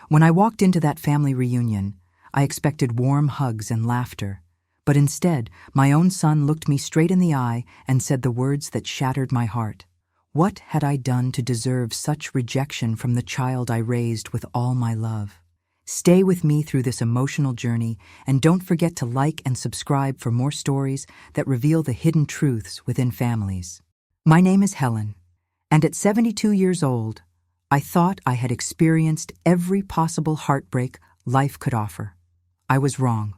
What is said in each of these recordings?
When I walked into that family reunion, I expected warm hugs and laughter, but instead, my own son looked me straight in the eye and said the words that shattered my heart. What had I done to deserve such rejection from the child I raised with all my love? Stay with me through this emotional journey, and don't forget to like and subscribe for more stories that reveal the hidden truths within families. My name is Helen, and at 72 years old, I thought I had experienced every possible heartbreak life could offer. I was wrong.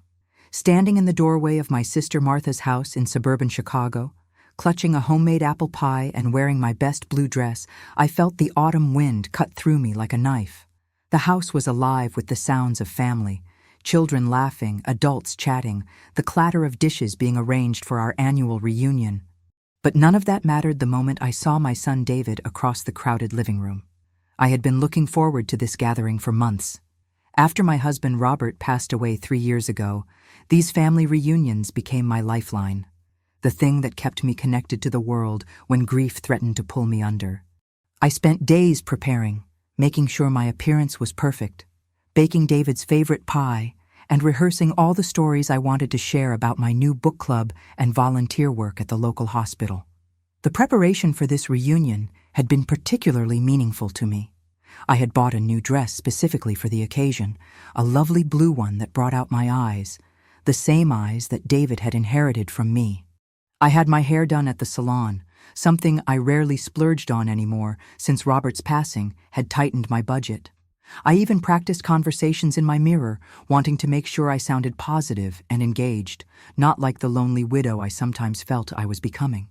Standing in the doorway of my sister Martha's house in suburban Chicago, clutching a homemade apple pie and wearing my best blue dress, I felt the autumn wind cut through me like a knife. The house was alive with the sounds of family, children laughing, adults chatting, the clatter of dishes being arranged for our annual reunion. But none of that mattered the moment I saw my son David across the crowded living room. I had been looking forward to this gathering for months. After my husband Robert passed away 3 years ago, these family reunions became my lifeline, the thing that kept me connected to the world when grief threatened to pull me under. I spent days preparing, making sure my appearance was perfect, baking David's favorite pie, and rehearsing all the stories I wanted to share about my new book club and volunteer work at the local hospital. The preparation for this reunion had been particularly meaningful to me. I had bought a new dress specifically for the occasion, a lovely blue one that brought out my eyes, the same eyes that David had inherited from me. I had my hair done at the salon, something I rarely splurged on anymore since Robert's passing had tightened my budget. I even practiced conversations in my mirror, wanting to make sure I sounded positive and engaged, not like the lonely widow I sometimes felt I was becoming.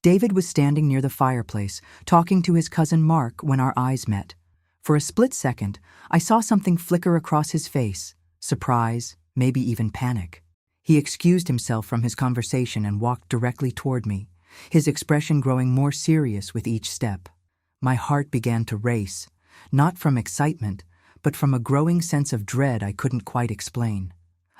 David was standing near the fireplace, talking to his cousin Mark when our eyes met. For a split second, I saw something flicker across his face, surprise, maybe even panic. He excused himself from his conversation and walked directly toward me, his expression growing more serious with each step. My heart began to race, not from excitement, but from a growing sense of dread I couldn't quite explain.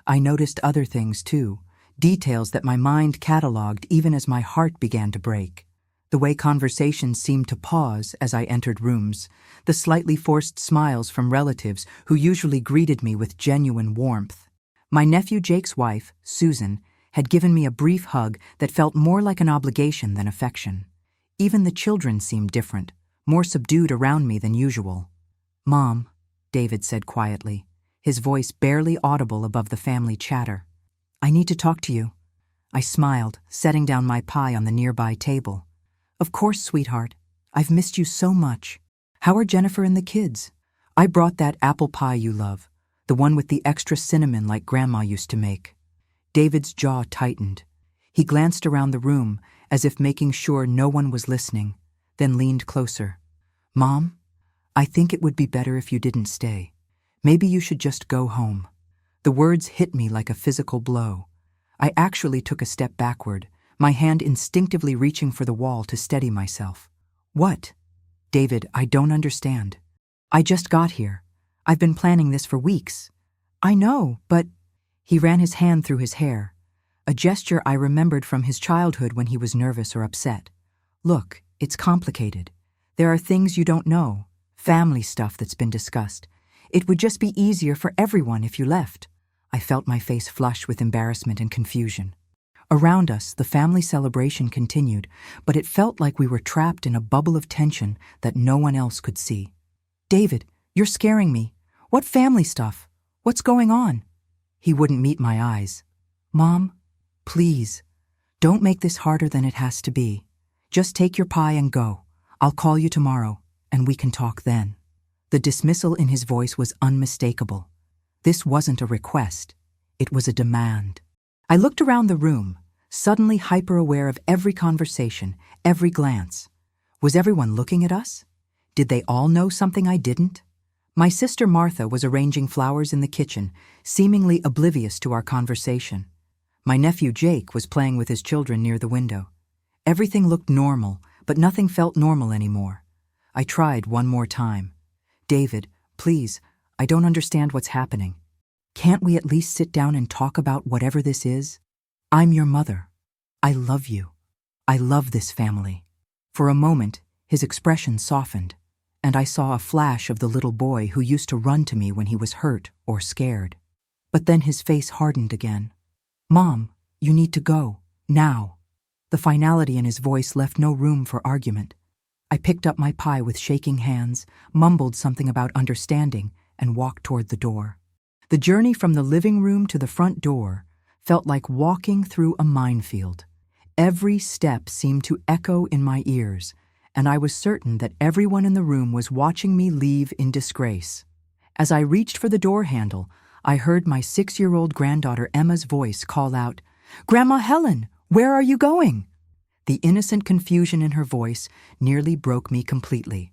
I noticed other things too, details that my mind cataloged even as my heart began to break. The way conversations seemed to pause as I entered rooms, the slightly forced smiles from relatives who usually greeted me with genuine warmth. My nephew Jake's wife, Susan, had given me a brief hug that felt more like an obligation than affection. Even the children seemed different, more subdued around me than usual. "Mom," David said quietly, his voice barely audible above the family chatter. "I need to talk to you." I smiled, setting down my pie on the nearby table. "Of course, sweetheart. I've missed you so much. How are Jennifer and the kids? I brought that apple pie you love, the one with the extra cinnamon like Grandma used to make." David's jaw tightened. He glanced around the room as if making sure no one was listening, then leaned closer. "Mom, I think it would be better if you didn't stay. Maybe you should just go home." The words hit me like a physical blow. I actually took a step backward, my hand instinctively reaching for the wall to steady myself. "What?" "David, I don't understand. I just got here. I've been planning this for weeks." "I know, but—" He ran his hand through his hair, a gesture I remembered from his childhood when he was nervous or upset. "Look, it's complicated. There are things you don't know, family stuff that's been discussed. It would just be easier for everyone if you left." I felt my face flush with embarrassment and confusion. Around us, the family celebration continued, but it felt like we were trapped in a bubble of tension that no one else could see. "David, you're scaring me. What family stuff? What's going on?" He wouldn't meet my eyes. "Mom, please, don't make this harder than it has to be. Just take your pie and go. I'll call you tomorrow, and we can talk then." The dismissal in his voice was unmistakable. This wasn't a request. It was a demand. I looked around the room, suddenly hyper-aware of every conversation, every glance. Was everyone looking at us? Did they all know something I didn't? My sister Martha was arranging flowers in the kitchen, seemingly oblivious to our conversation. My nephew Jake was playing with his children near the window. Everything looked normal, but nothing felt normal anymore. I tried one more time. "David, please, I don't understand what's happening. Can't we at least sit down and talk about whatever this is? I'm your mother. I love you. I love this family." For a moment, his expression softened, and I saw a flash of the little boy who used to run to me when he was hurt or scared. But then his face hardened again. "Mom, you need to go, now." The finality in his voice left no room for argument. I picked up my pie with shaking hands, mumbled something about understanding, and walked toward the door. The journey from the living room to the front door felt like walking through a minefield. Every step seemed to echo in my ears, and I was certain that everyone in the room was watching me leave in disgrace. As I reached for the door handle, I heard my 6-year-old granddaughter Emma's voice call out, "Grandma Helen, where are you going?" The innocent confusion in her voice nearly broke me completely.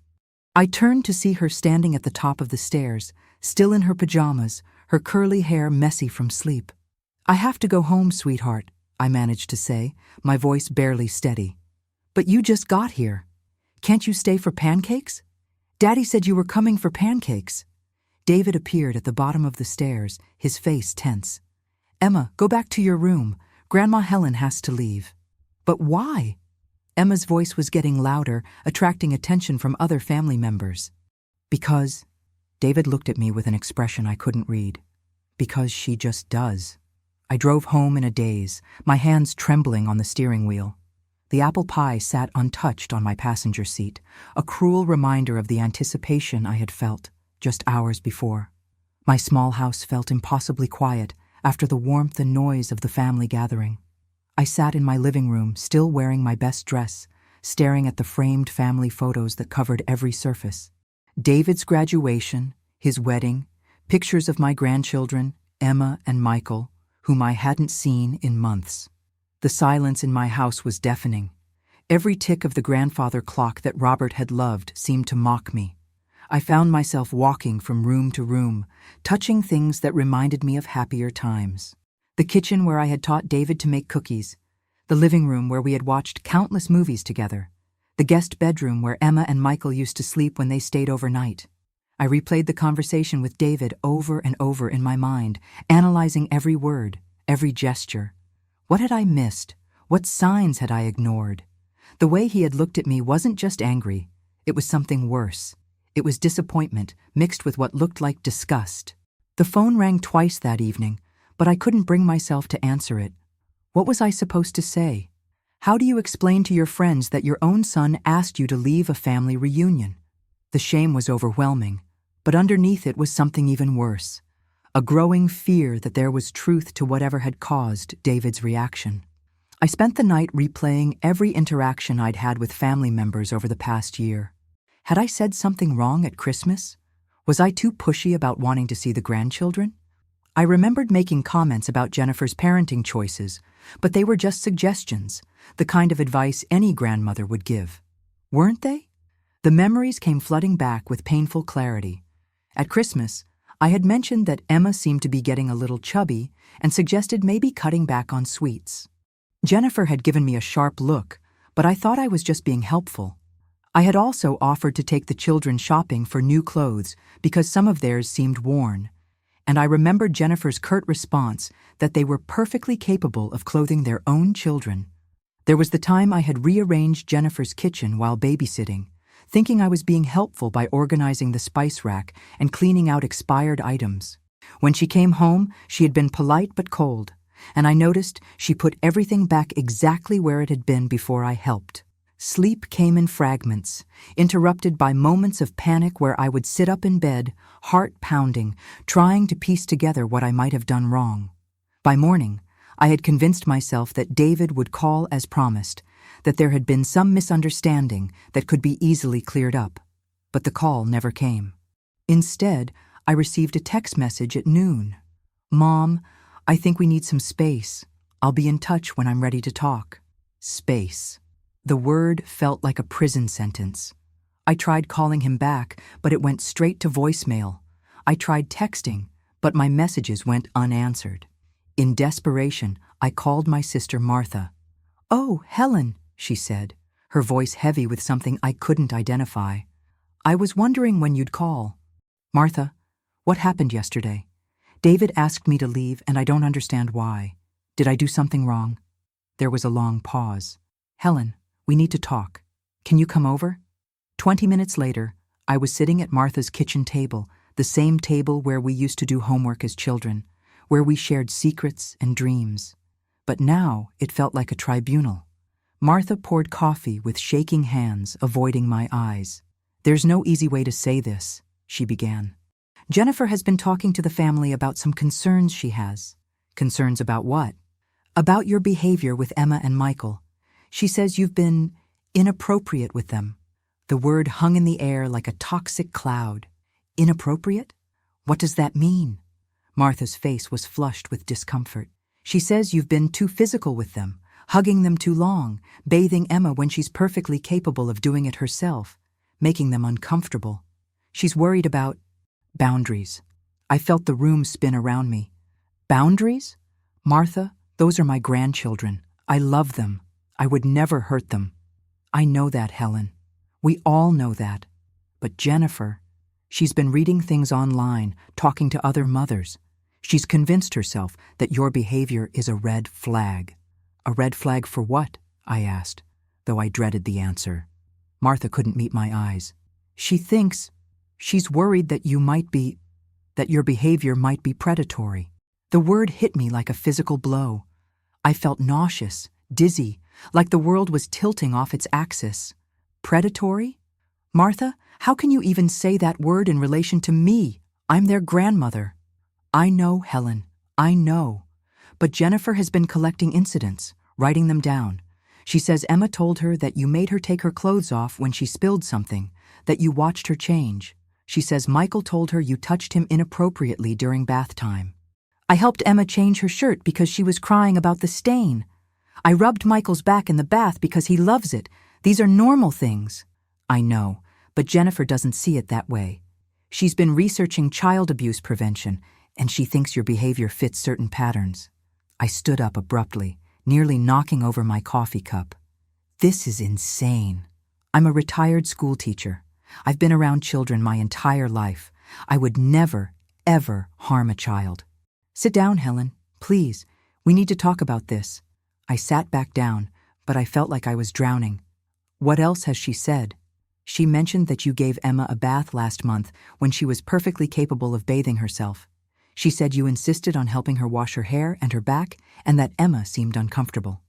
I turned to see her standing at the top of the stairs, still in her pajamas, her curly hair messy from sleep. "I have to go home, sweetheart," I managed to say, my voice barely steady. "But you just got here. Can't you stay for pancakes? Daddy said you were coming for pancakes." David appeared at the bottom of the stairs, his face tense. "Emma, go back to your room. Grandma Helen has to leave." "But why?" Emma's voice was getting louder, attracting attention from other family members. "Because," David looked at me with an expression I couldn't read. "Because she just does." I drove home in a daze, my hands trembling on the steering wheel. The apple pie sat untouched on my passenger seat, a cruel reminder of the anticipation I had felt just hours before. My small house felt impossibly quiet after the warmth and noise of the family gathering. I sat in my living room, still wearing my best dress, staring at the framed family photos that covered every surface. David's graduation, his wedding, pictures of my grandchildren, Emma and Michael, whom I hadn't seen in months. The silence in my house was deafening. Every tick of the grandfather clock that Robert had loved seemed to mock me. I found myself walking from room to room, touching things that reminded me of happier times. The kitchen where I had taught David to make cookies, the living room where we had watched countless movies together, the guest bedroom where Emma and Michael used to sleep when they stayed overnight. I replayed the conversation with David over and over in my mind, analyzing every word, every gesture. What had I missed? What signs had I ignored? The way he had looked at me wasn't just angry. It was something worse. It was disappointment mixed with what looked like disgust. The phone rang twice that evening, but I couldn't bring myself to answer it. What was I supposed to say? How do you explain to your friends that your own son asked you to leave a family reunion? The shame was overwhelming, but underneath it was something even worse. A growing fear that there was truth to whatever had caused David's reaction. I spent the night replaying every interaction I'd had with family members over the past year. Had I said something wrong at Christmas? Was I too pushy about wanting to see the grandchildren? I remembered making comments about Jennifer's parenting choices, but they were just suggestions, the kind of advice any grandmother would give. Weren't they? The memories came flooding back with painful clarity. At Christmas, I had mentioned that Emma seemed to be getting a little chubby and suggested maybe cutting back on sweets. Jennifer had given me a sharp look, but I thought I was just being helpful. I had also offered to take the children shopping for new clothes because some of theirs seemed worn, and I remembered Jennifer's curt response that they were perfectly capable of clothing their own children. There was the time I had rearranged Jennifer's kitchen while babysitting, thinking I was being helpful by organizing the spice rack and cleaning out expired items. When she came home, she had been polite but cold, and I noticed she put everything back exactly where it had been before I helped. Sleep came in fragments, interrupted by moments of panic where I would sit up in bed, heart pounding, trying to piece together what I might have done wrong. By morning, I had convinced myself that David would call as promised, that there had been some misunderstanding that could be easily cleared up. But the call never came. Instead, I received a text message at noon. "Mom, I think we need some space. I'll be in touch when I'm ready to talk." Space. The word felt like a prison sentence. I tried calling him back, but it went straight to voicemail. I tried texting, but my messages went unanswered. In desperation, I called my sister Martha. "Oh, Helen," she said, her voice heavy with something I couldn't identify. "I was wondering when you'd call." "Martha, what happened yesterday? David asked me to leave, and I don't understand why. Did I do something wrong?" There was a long pause. "Helen, we need to talk. Can you come over?" 20 minutes later, I was sitting at Martha's kitchen table, the same table where we used to do homework as children, where we shared secrets and dreams. But now it felt like a tribunal. Martha poured coffee with shaking hands, avoiding my eyes. "There's no easy way to say this," she began. "Jennifer has been talking to the family about some concerns she has." "Concerns about what?" "About your behavior with Emma and Michael. She says you've been inappropriate with them." The word hung in the air like a toxic cloud. Inappropriate? What does that mean? Martha's face was flushed with discomfort. "She says you've been too physical with them, hugging them too long, bathing Emma when she's perfectly capable of doing it herself, making them uncomfortable. She's worried about boundaries." I felt the room spin around me. "Boundaries? Martha, those are my grandchildren. I love them. I would never hurt them." "I know that, Helen. We all know that. But Jennifer, she's been reading things online, talking to other mothers. She's convinced herself that your behavior is a red flag." "A red flag for what?" I asked, though I dreaded the answer. Martha couldn't meet my eyes. She's worried that your behavior might be predatory." The word hit me like a physical blow. I felt nauseous, dizzy, like the world was tilting off its axis. Predatory? Martha, how can you even say that word in relation to me? I'm their grandmother. "I know, Helen, I know. But Jennifer has been collecting incidents, writing them down. She says Emma told her that you made her take her clothes off when she spilled something, that you watched her change. She says Michael told her you touched him inappropriately during bath time. I helped Emma change her shirt because she was crying about the stain. I rubbed Michael's back in the bath because he loves it. These are normal things." "I know, but Jennifer doesn't see it that way. She's been researching child abuse prevention, and she thinks your behavior fits certain patterns." I stood up abruptly, nearly knocking over my coffee cup. "This is insane. I'm a retired school teacher. I've been around children my entire life. I would never, ever harm a child." "Sit down, Helen, please. We need to talk about this." I sat back down, but I felt like I was drowning. "What else has she said?" "She mentioned that you gave Emma a bath last month when she was perfectly capable of bathing herself. She said you insisted on helping her wash her hair and her back, and that Emma seemed uncomfortable.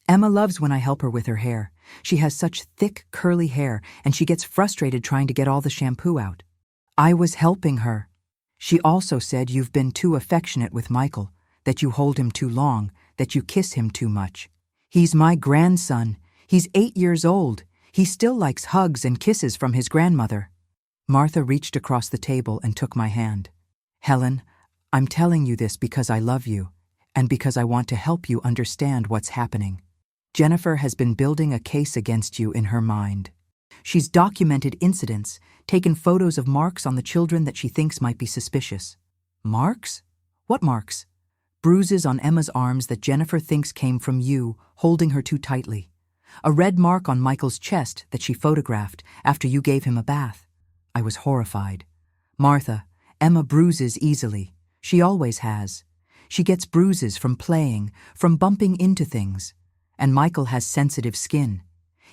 Emma loves when I help her with her hair. She has such thick, curly hair, and she gets frustrated trying to get all the shampoo out. I was helping her. She also said you've been too affectionate with Michael, that you hold him too long, that you kiss him too much. He's my grandson. He's 8 years old. He still likes hugs and kisses from his grandmother." Martha reached across the table and took my hand. "Helen, I'm telling you this because I love you, and because I want to help you understand what's happening. Jennifer has been building a case against you in her mind. She's documented incidents, taken photos of marks on the children that she thinks might be suspicious." "Marks? What marks?" "Bruises on Emma's arms that Jennifer thinks came from you, holding her too tightly. A red mark on Michael's chest that she photographed after you gave him a bath." I was horrified. "Martha, Emma bruises easily. She always has. She gets bruises from playing, from bumping into things. And Michael has sensitive skin.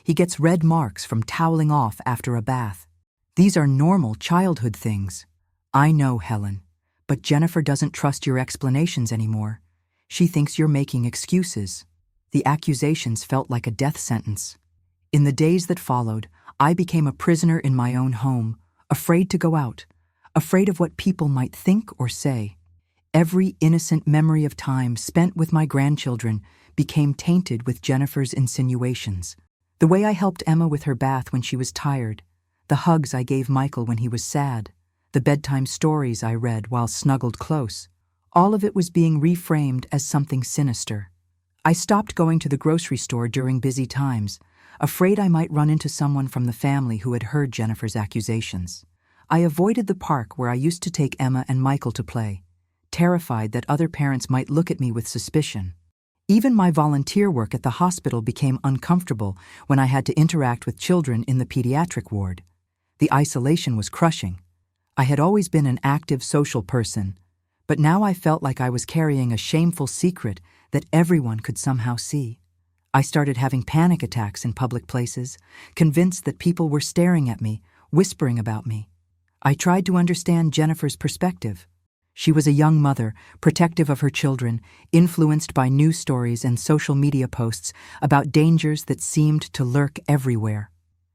He gets red marks from toweling off after a bath. These are normal childhood things." "I know, Helen, but Jennifer doesn't trust your explanations anymore. She thinks you're making excuses." The accusations felt like a death sentence. In the days that followed, I became a prisoner in my own home, afraid to go out, afraid of what people might think or say. Every innocent memory of time spent with my grandchildren became tainted with Jennifer's insinuations. The way I helped Emma with her bath when she was tired, the hugs I gave Michael when he was sad, the bedtime stories I read while snuggled close, all of it was being reframed as something sinister. I stopped going to the grocery store during busy times, afraid I might run into someone from the family who had heard Jennifer's accusations. I avoided the park where I used to take Emma and Michael to play, terrified that other parents might look at me with suspicion. Even my volunteer work at the hospital became uncomfortable when I had to interact with children in the pediatric ward. The isolation was crushing. I had always been an active social person, but now I felt like I was carrying a shameful secret that everyone could somehow see. I started having panic attacks in public places, convinced that people were staring at me, whispering about me. I tried to understand Jennifer's perspective. She was a young mother, protective of her children, influenced by news stories and social media posts about dangers that seemed to lurk everywhere.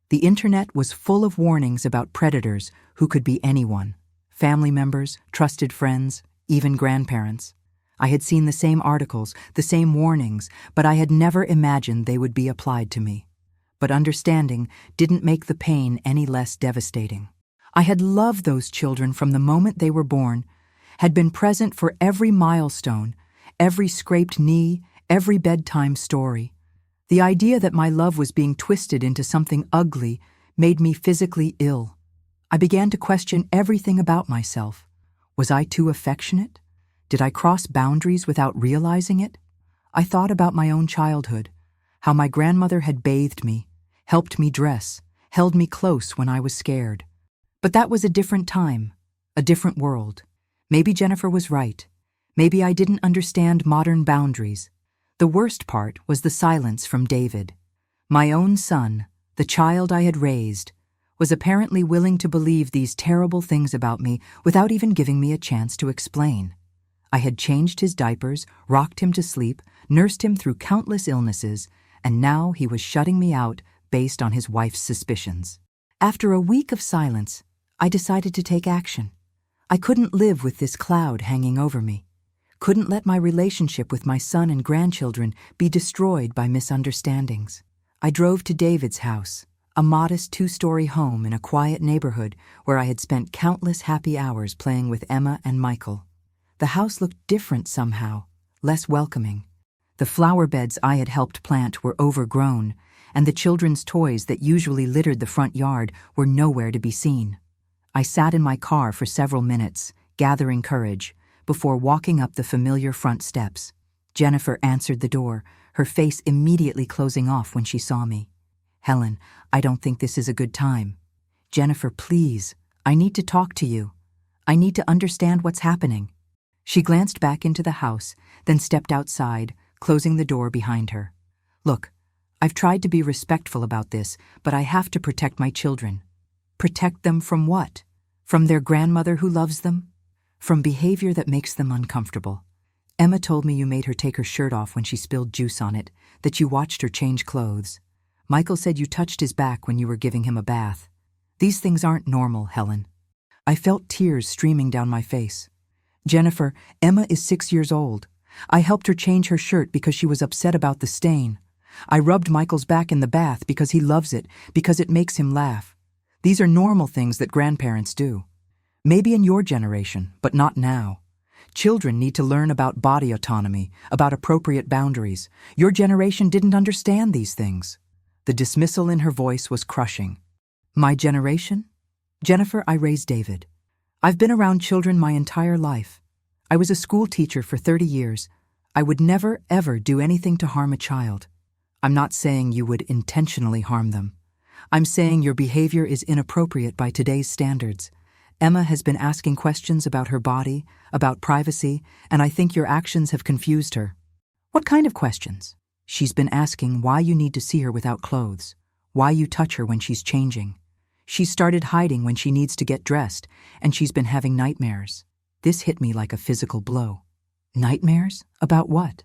The internet was full of warnings about predators who could be anyone: family members, trusted friends, even grandparents. I had seen the same articles, the same warnings, but I had never imagined they would be applied to me. But understanding didn't make the pain any less devastating. I had loved those children from the moment they were born, had been present for every milestone, every scraped knee, every bedtime story. The idea that my love was being twisted into something ugly made me physically ill. I began to question everything about myself. Was I too affectionate? Did I cross boundaries without realizing it? I thought about my own childhood, how my grandmother had bathed me, helped me dress, held me close when I was scared. But that was a different time, a different world. Maybe Jennifer was right. Maybe I didn't understand modern boundaries. The worst part was the silence from David. My own son, the child I had raised, was apparently willing to believe these terrible things about me without even giving me a chance to explain. I had changed his diapers, rocked him to sleep, nursed him through countless illnesses, and now he was shutting me out based on his wife's suspicions. After a week of silence, I decided to take action. I couldn't live with this cloud hanging over me. Couldn't let my relationship with my son and grandchildren be destroyed by misunderstandings. I drove to David's house, a modest 2-story home in a quiet neighborhood where I had spent countless happy hours playing with Emma and Michael. The house looked different somehow, less welcoming. The flower beds I had helped plant were overgrown, and the children's toys that usually littered the front yard were nowhere to be seen. I sat in my car for several minutes, gathering courage, before walking up the familiar front steps. Jennifer answered the door, her face immediately closing off when she saw me. "Helen, I don't think this is a good time." "Jennifer, please, I need to talk to you. I need to understand what's happening." She glanced back into the house, then stepped outside, closing the door behind her. "Look, I've tried to be respectful about this, but I have to protect my children." Protect them from what? From their grandmother who loves them? From behavior that makes them uncomfortable. Emma told me you made her take her shirt off when she spilled juice on it, that you watched her change clothes. Michael said you touched his back when you were giving him a bath. These things aren't normal, Helen. I felt tears streaming down my face. "Jennifer, Emma is 6 years old. I helped her change her shirt because she was upset about the stain. I rubbed Michael's back in the bath because he loves it, because it makes him laugh. These are normal things that grandparents do. Maybe in your generation, but not now. Children need to learn about body autonomy, about appropriate boundaries. Your generation didn't understand these things." The dismissal in her voice was crushing. "My generation? Jennifer, I raised David. I've been around children my entire life. I was a school teacher for 30 years. I would never, ever do anything to harm a child. I'm not saying you would intentionally harm them. I'm saying your behavior is inappropriate by today's standards. Emma has been asking questions about her body, about privacy, and I think your actions have confused her." "What kind of questions?" "She's been asking why you need to see her without clothes, why you touch her when she's changing. She's started hiding when she needs to get dressed, and she's been having nightmares." This hit me like a physical blow. Nightmares? About what?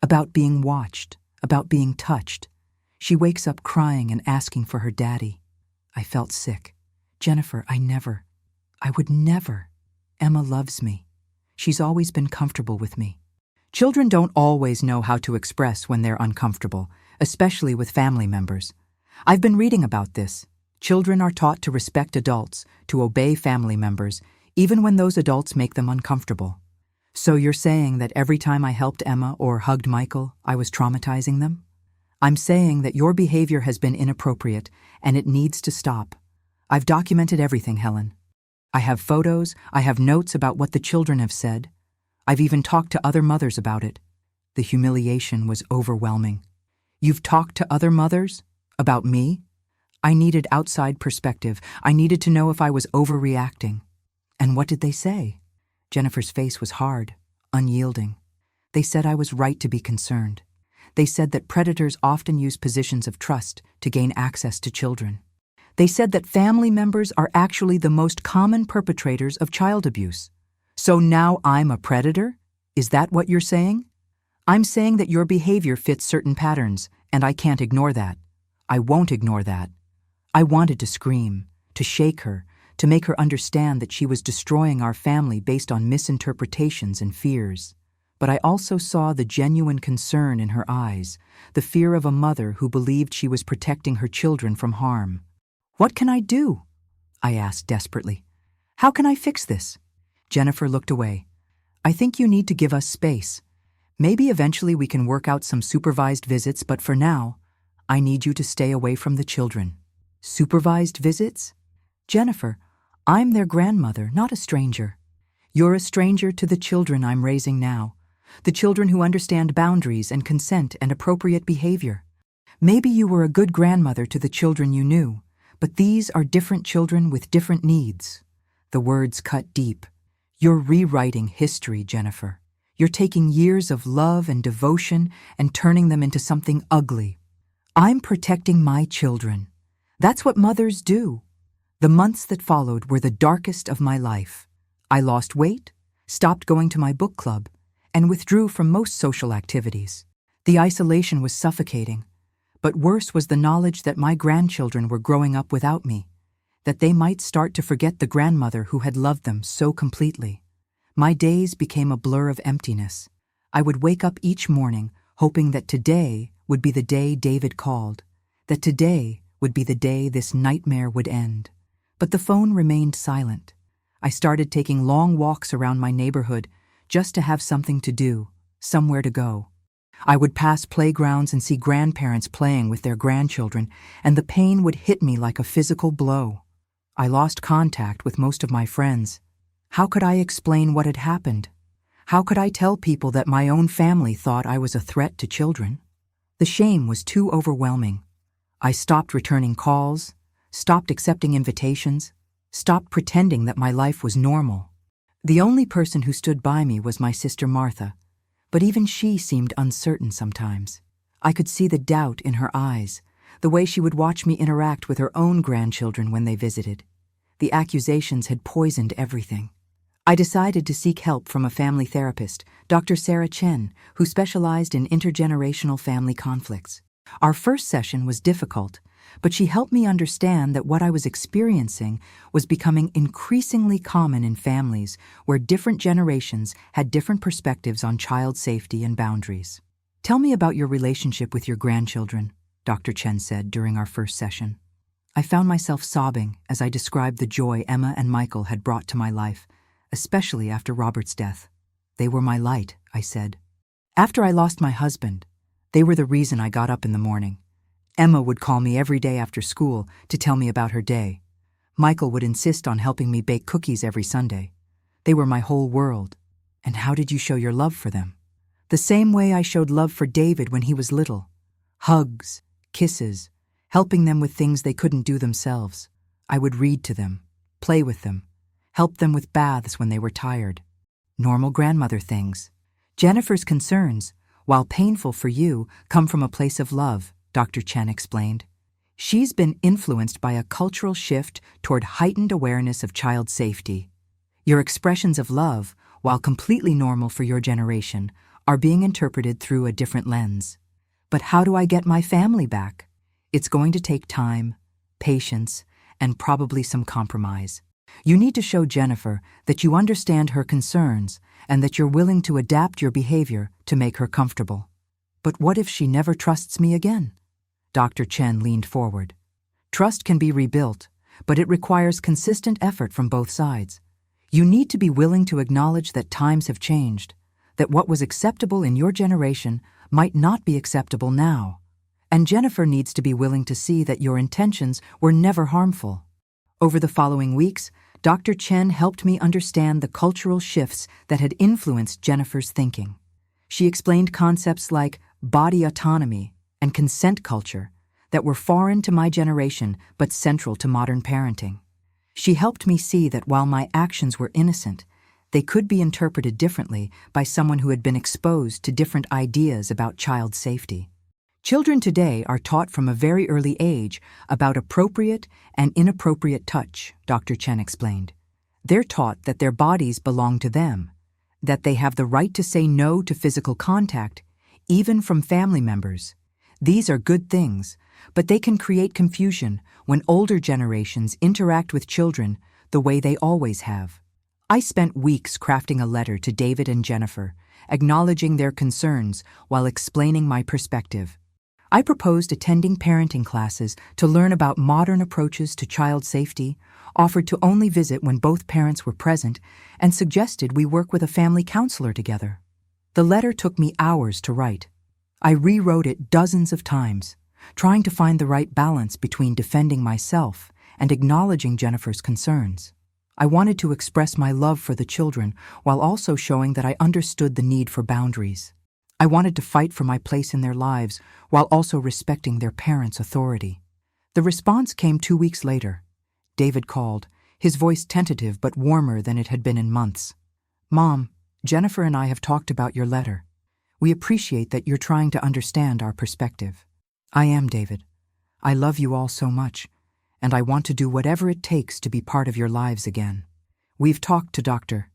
About being watched, about being touched. She wakes up crying and asking for her daddy. I felt sick. "Jennifer, I would never. Emma loves me. She's always been comfortable with me." Children don't always know how to express when they're uncomfortable, especially with family members. I've been reading about this. Children are taught to respect adults, to obey family members, even when those adults make them uncomfortable. So you're saying that every time I helped Emma or hugged Michael, I was traumatizing them? I'm saying that your behavior has been inappropriate, and it needs to stop. I've documented everything, Helen. I have photos, I have notes about what the children have said. I've even talked to other mothers about it. The humiliation was overwhelming. "You've talked to other mothers? About me?" I needed outside perspective. I needed to know if I was overreacting. "And what did they say?" Jennifer's face was hard, unyielding. "They said I was right to be concerned. They said that predators often use positions of trust to gain access to children. They said that family members are actually the most common perpetrators of child abuse. So now I'm a predator? Is that what you're saying? I'm saying that your behavior fits certain patterns, and I can't ignore that. I won't ignore that. I wanted to scream, to shake her, to make her understand that she was destroying our family based on misinterpretations and fears. But I also saw the genuine concern in her eyes, the fear of a mother who believed she was protecting her children from harm. "What can I do?" I asked desperately. "How can I fix this?" Jennifer looked away. "I think you need to give us space. Maybe eventually we can work out some supervised visits, but for now, I need you to stay away from the children." "Supervised visits?" "Jennifer, I'm their grandmother, not a stranger. You're a stranger to the children I'm raising now, the children who understand boundaries and consent and appropriate behavior. Maybe you were a good grandmother to the children you knew, but these are different children with different needs." The words cut deep. "You're rewriting history, Jennifer. You're taking years of love and devotion and turning them into something ugly. I'm protecting my children. That's what mothers do." The months that followed were the darkest of my life. I lost weight, stopped going to my book club, and withdrew from most social activities. The isolation was suffocating, but worse was the knowledge that my grandchildren were growing up without me, that they might start to forget the grandmother who had loved them so completely. My days became a blur of emptiness. I would wake up each morning hoping that today would be the day David called, that today would be the day this nightmare would end. But the phone remained silent. I started taking long walks around my neighborhood just to have something to do, somewhere to go. I would pass playgrounds and see grandparents playing with their grandchildren, and the pain would hit me like a physical blow. I lost contact with most of my friends. How could I explain what had happened? How could I tell people that my own family thought I was a threat to children? The shame was too overwhelming. I stopped returning calls, stopped accepting invitations, stopped pretending that my life was normal. The only person who stood by me was my sister Martha, but even she seemed uncertain sometimes. I could see the doubt in her eyes, the way she would watch me interact with her own grandchildren when they visited. The accusations had poisoned everything. I decided to seek help from a family therapist, Dr. Sarah Chen, who specialized in intergenerational family conflicts. Our first session was difficult, but she helped me understand that what I was experiencing was becoming increasingly common in families where different generations had different perspectives on child safety and boundaries. "Tell me about your relationship with your grandchildren," Dr. Chen said during our first session. I found myself sobbing as I described the joy Emma and Michael had brought to my life, especially after Robert's death. "They were my light," I said. "After I lost my husband, they were the reason I got up in the morning. Emma would call me every day after school to tell me about her day. Michael would insist on helping me bake cookies every Sunday. They were my whole world." "And how did you show your love for them?" "The same way I showed love for David when he was little. Hugs, kisses, helping them with things they couldn't do themselves. I would read to them, play with them, help them with baths when they were tired. Normal grandmother things. Jennifer's concerns, while painful for you, come from a place of love," Dr. Chen explained. "She's been influenced by a cultural shift toward heightened awareness of child safety. Your expressions of love, while completely normal for your generation, are being interpreted through a different lens. But how do I get my family back? It's going to take time, patience, and probably some compromise. You need to show Jennifer that you understand her concerns and that you're willing to adapt your behavior to make her comfortable." "But what if she never trusts me again?" Dr. Chen leaned forward. "Trust can be rebuilt, but it requires consistent effort from both sides. You need to be willing to acknowledge that times have changed, that what was acceptable in your generation might not be acceptable now. And Jennifer needs to be willing to see that your intentions were never harmful." Over the following weeks, Dr. Chen helped me understand the cultural shifts that had influenced Jennifer's thinking. She explained concepts like body autonomy and consent culture that were foreign to my generation but central to modern parenting. She helped me see that while my actions were innocent, they could be interpreted differently by someone who had been exposed to different ideas about child safety. Children today are taught from a very early age about appropriate and inappropriate touch, Dr. Chen explained. They're taught that their bodies belong to them, that they have the right to say no to physical contact, even from family members. These are good things, but they can create confusion when older generations interact with children the way they always have. I spent weeks crafting a letter to David and Jennifer, acknowledging their concerns while explaining my perspective. I proposed attending parenting classes to learn about modern approaches to child safety, offered to only visit when both parents were present, and suggested we work with a family counselor together. The letter took me hours to write. I rewrote it dozens of times, trying to find the right balance between defending myself and acknowledging Jennifer's concerns. I wanted to express my love for the children while also showing that I understood the need for boundaries. I wanted to fight for my place in their lives while also respecting their parents' authority. The response came 2 weeks later. David called, his voice tentative but warmer than it had been in months. "Mom, Jennifer and I have talked about your letter. We appreciate that you're trying to understand our perspective." "I am, David. I love you all so much, and I want to do whatever it takes to be part of your lives again. We've talked to Dr.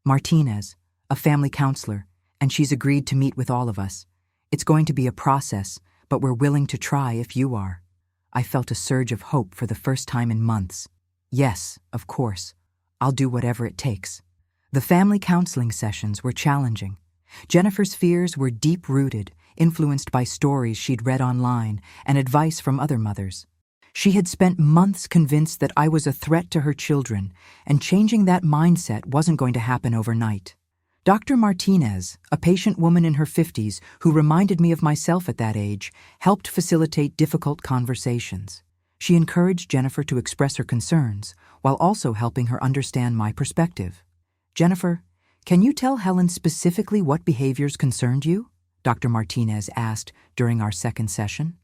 Martinez, a family counselor, and she's agreed to meet with all of us. It's going to be a process, but we're willing to try if you are." I felt a surge of hope for the first time in months. Yes, of course. I'll do whatever it takes. The family counseling sessions were challenging. Jennifer's fears were deep-rooted, influenced by stories she'd read online and advice from other mothers. She had spent months convinced that I was a threat to her children, and changing that mindset wasn't going to happen overnight. Dr. Martinez, a patient woman in her 50s who reminded me of myself at that age, helped facilitate difficult conversations. She encouraged Jennifer to express her concerns, while also helping her understand my perspective. "Jennifer, can you tell Helen specifically what behaviors concerned you?" Dr. Martinez asked during our second session.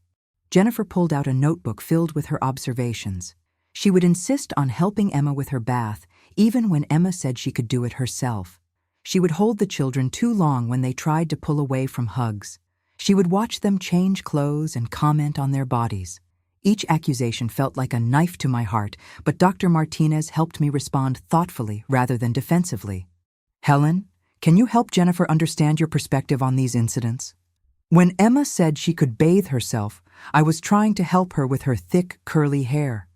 Jennifer pulled out a notebook filled with her observations. She would insist on helping Emma with her bath, even when Emma said she could do it herself. She would hold the children too long when they tried to pull away from hugs. She would watch them change clothes and comment on their bodies. Each accusation felt like a knife to my heart, but Dr. Martinez helped me respond thoughtfully rather than defensively. "Helen, can you help Jennifer understand your perspective on these incidents?" When Emma said she could bathe herself, I was trying to help her with her thick, curly hair.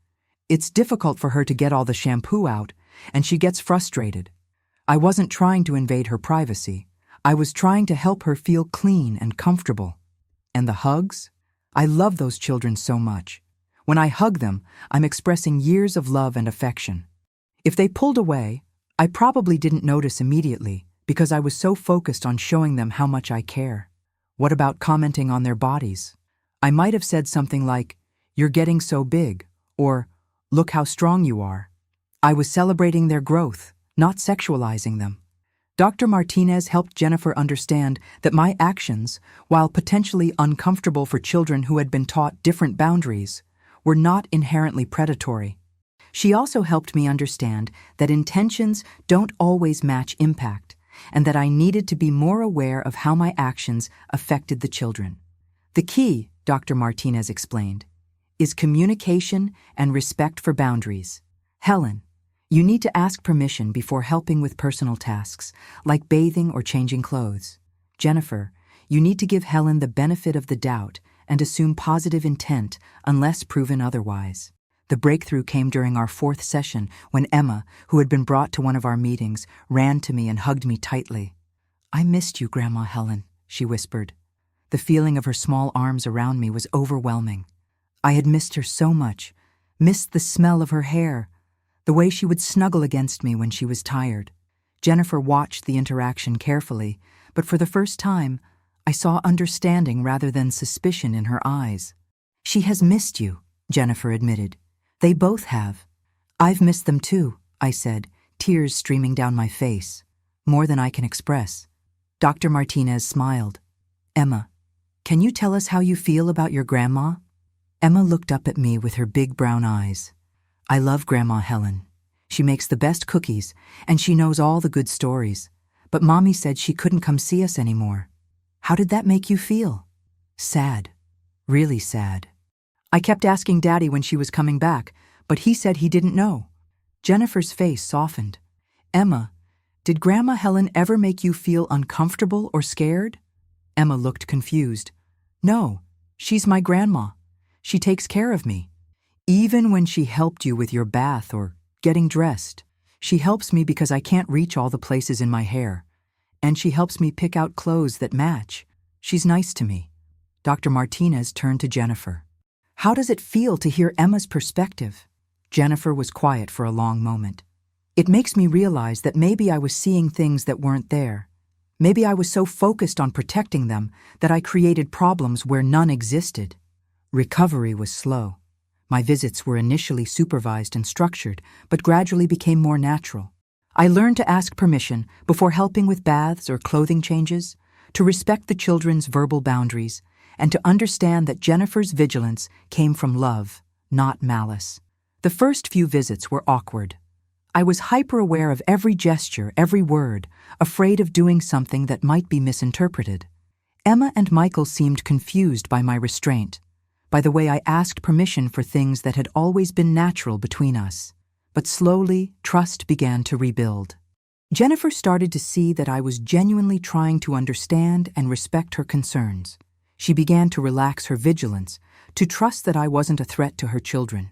It's difficult for her to get all the shampoo out, and she gets frustrated. I wasn't trying to invade her privacy. I was trying to help her feel clean and comfortable. And the hugs? I love those children so much. When I hug them, I'm expressing years of love and affection. If they pulled away, I probably didn't notice immediately because I was so focused on showing them how much I care. What about commenting on their bodies? I might have said something like, "You're getting so big," or "Look how strong you are." I was celebrating their growth, not sexualizing them. Dr. Martinez helped Jennifer understand that my actions, while potentially uncomfortable for children who had been taught different boundaries, were not inherently predatory. She also helped me understand that intentions don't always match impact, and that I needed to be more aware of how my actions affected the children. The key, Dr. Martinez explained, is communication and respect for boundaries. "Helen, you need to ask permission before helping with personal tasks, like bathing or changing clothes. Jennifer, you need to give Helen the benefit of the doubt and assume positive intent unless proven otherwise." The breakthrough came during our fourth session when Emma, who had been brought to one of our meetings, ran to me and hugged me tightly. "I missed you, Grandma Helen," she whispered. The feeling of her small arms around me was overwhelming. I had missed her so much, missed the smell of her hair, the way she would snuggle against me when she was tired. Jennifer watched the interaction carefully, but for the first time, I saw understanding rather than suspicion in her eyes. "She has missed you," Jennifer admitted. "They both have." "I've missed them too," I said, tears streaming down my face. "More than I can express." Dr. Martinez smiled. "Emma, can you tell us how you feel about your grandma?" Emma looked up at me with her big brown eyes. "I love Grandma Helen. She makes the best cookies, and she knows all the good stories. But Mommy said she couldn't come see us anymore. How did that make you feel?" "Sad," Really sad. I kept asking Daddy when she was coming back, but he said he didn't know. Jennifer's face softened. Emma, did Grandma Helen ever make you feel uncomfortable or scared? Emma looked confused. No, she's my grandma. She takes care of me. Even when she helped you with your bath or getting dressed, she helps me because I can't reach all the places in my hair. And she helps me pick out clothes that match. She's nice to me. Dr. Martinez turned to Jennifer. How does it feel to hear Emma's perspective? Jennifer was quiet for a long moment. It makes me realize that maybe I was seeing things that weren't there. Maybe I was so focused on protecting them that I created problems where none existed. Recovery was slow. My visits were initially supervised and structured, but gradually became more natural. I learned to ask permission before helping with baths or clothing changes, to respect the children's verbal boundaries, and to understand that Jennifer's vigilance came from love, not malice. The first few visits were awkward. I was hyper-aware of every gesture, every word, afraid of doing something that might be misinterpreted. Emma and Michael seemed confused by my restraint, by the way I asked permission for things that had always been natural between us. But slowly, trust began to rebuild. Jennifer started to see that I was genuinely trying to understand and respect her concerns. She began to relax her vigilance, to trust that I wasn't a threat to her children.